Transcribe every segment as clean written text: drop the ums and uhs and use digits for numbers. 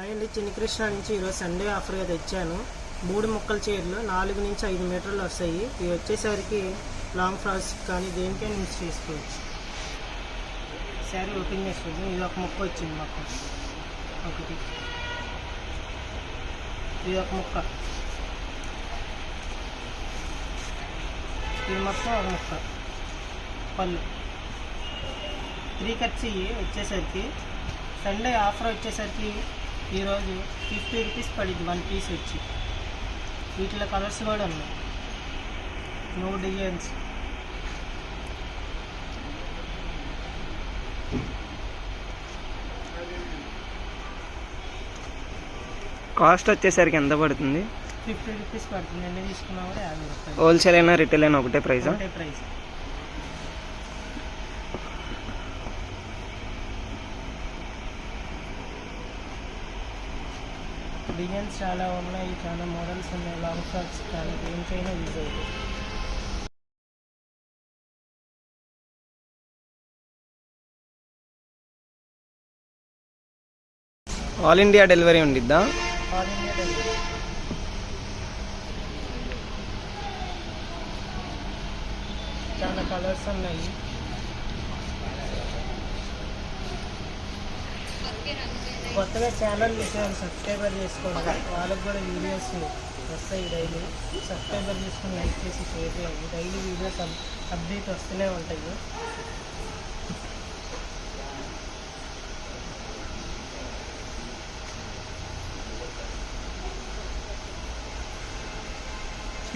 Hi అండి, చిన్ని కృష్ణ నుంచి ఈరోజు సండే ఆఫర్గా తెచ్చాను. 3 ముక్కల చీరలు 4 నుంచి 5 మీటర్లు వస్తాయి. ఇవి వచ్చేసరికి లాంగ్ ఫ్రాక్స్ కానీ దేనికైనా యూజ్ చేసుకోవచ్చు. శారీ ఓపెన్ చేసుకోవచ్చు. ఇది ఒక ముక్క వచ్చింది మాకు ఒకటి, ఇది ఒక ముక్క, ఇది మొత్తం ఒక ముక్క. పళ్ళు 3 కట్స్ వచ్చేసరికి సండే ఆఫర్ వచ్చేసరికి ఈరోజు 50 రూపీస్ పడింది 1 పీస్ వచ్చి. వీటిలో కలర్స్ కూడా ఉన్నాయి, 9 డిజైన్స్. కాస్ట్ వచ్చేసరికి ఎంత పడుతుంది? 50 రూపీస్ పడుతుంది. ఎన్ని తీసుకున్నా కూడా 50 రూపాయలు. హోల్సేల్ అయినా రిటైల్ అయినా ఒకటే ప్రైస్? ఒకటే ప్రైస్. డిజైన్స్ చాలా ఉన్నాయి, చాలా మోడల్స్ ఉన్నాయి. లాంగ్ ఫ్రాక్స్ కానీ దేనికైనా యూజ్ అవుతుంది. ఆల్ ఇండియా డెలివరీ ఉండిద్దా? All India delivery. చాలా కలర్స్ ఉన్నాయి. కొత్తగా ఛానల్ సబ్స్క్రైబర్ చేసుకోండి. వాళ్ళకి కూడా వీడియోస్ వస్తాయి డైలీ. సబ్స్క్రైబర్ చేసుకుని లైక్ చేసి షేర్ చేయండి. డైలీ వీడియోస్ అప్డేట్ వస్తూనే ఉంటాయి.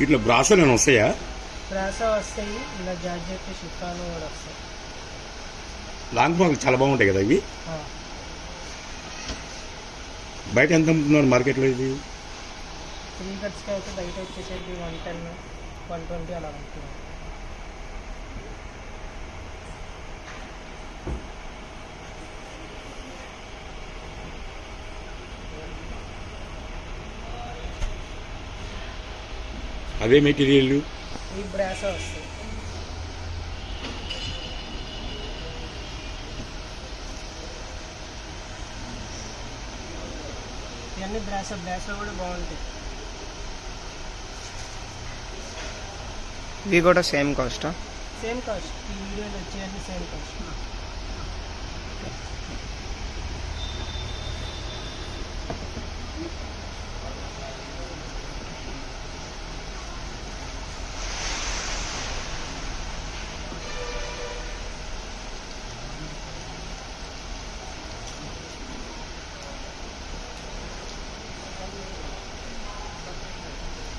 ఇట్లా బ్రాసోలు ఏమైనా వస్తాయా? బ్రాసో వస్తాయి, ఇలా జార్జెట్ షిఫాను కూడా వస్తాయి. లాంగ్ ఫ్రాక్ చాలా బాగుంటాయి కదా ఇవి. బయట ఎంత అమ్ముతున్నారు మార్కెట్లో? ఇది 3 కట్స్కి అయితే బయట వచ్చేసరికి 110, 120 అలా ఉంటుంది. అదే మెటీరియల్ ఈ బ్రాసో వస్తాయి. ఇవన్నీ బ్రాసో కూడా బాగుంటాయి. ఇవి కూడా సేమ్ కాస్టా? Same cost. ఈ వీడియోలో వచ్చేవన్నీ సేమ్ కాస్ట్.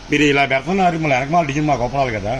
మీరు ఇలా పెడుతున్నారు, మళ్ళీ వెనకమాల డిజైన్ మాకు ఒప్పరాలి కదా.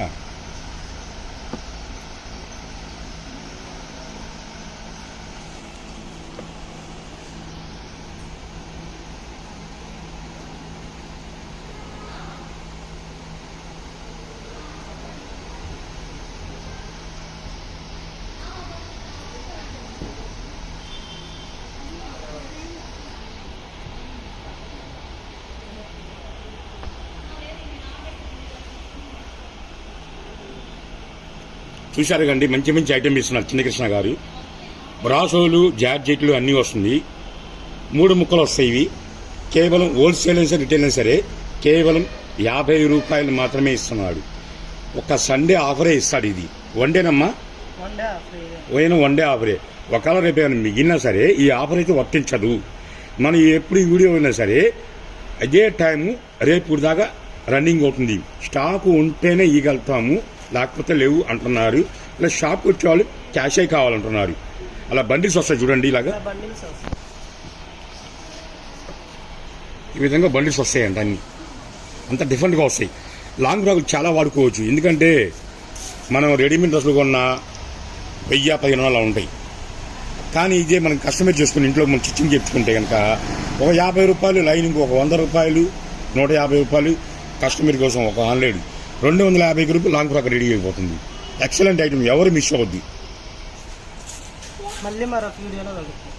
చూశారు కండి, మంచి మంచి ఐటమ్ ఇస్తున్నారు చిన్న కృష్ణ గారు. బ్రాసోలు, జార్జెట్లు అన్నీ వస్తుంది. 3 ముక్కలు వస్తాయి. ఇవి కేవలం హోల్సేల్ అయినా రిటైల్ అయినా సరే కేవలం 50 రూపాయలు మాత్రమే ఇస్తున్నాడు. ఒక సండే ఆఫరే ఇస్తాడు. ఇది వన్డేనమ్మా, వన్ డే ఆఫరే. ఒకవేళ రేపు ఏమైనా మిగిలినా సరే ఈ ఆఫర్ అయితే వర్తించదు. మనం ఎప్పుడు ఈ వీడియో అయినా సరే అదే టైము రేపు దాకా రన్నింగ్ అవుతుంది. స్టాకు ఉంటేనే ఇవ్వగలుగుతాము, లేకపోతే లేవు అంటున్నారు. ఇలా షాప్కి వచ్చేవాళ్ళు క్యాషే కావాలంటున్నారు. అలా బండిల్స్ వస్తాయి చూడండి, ఇలాగా ఈ విధంగా బండిల్స్ వస్తాయంట. అన్ని అంత డిఫరెంట్గా వస్తాయి. లాంగ్ ఫ్రాక్లు చాలా వాడుకోవచ్చు. ఎందుకంటే మనం రెడీమేడ్ డ్రెస్సులు కొన్న 1000-1500 అలా ఉంటాయి. కానీ ఇదే మనం కస్టమైజ్ చేసుకుని ఇంట్లో మనం స్టిచ్చింగ్ చేయించుకుంటే కనుక ఒక 50 రూపాయలు లైనింగ్, ఒక 100 రూపాయలు, 150 రూపాయలు కస్టమర్ కోసం, ఒక ఆన్లైన్ 250 రూపాయలు లాంగ్ ఫ్రాక్ రెడీ అయిపోతుంది. ఎక్సలెంట్ ఐటమ్, ఎవరు మిస్ అవ్వద్ది. మళ్ళీ మరొక వీడియోలో కలుగుతుంది.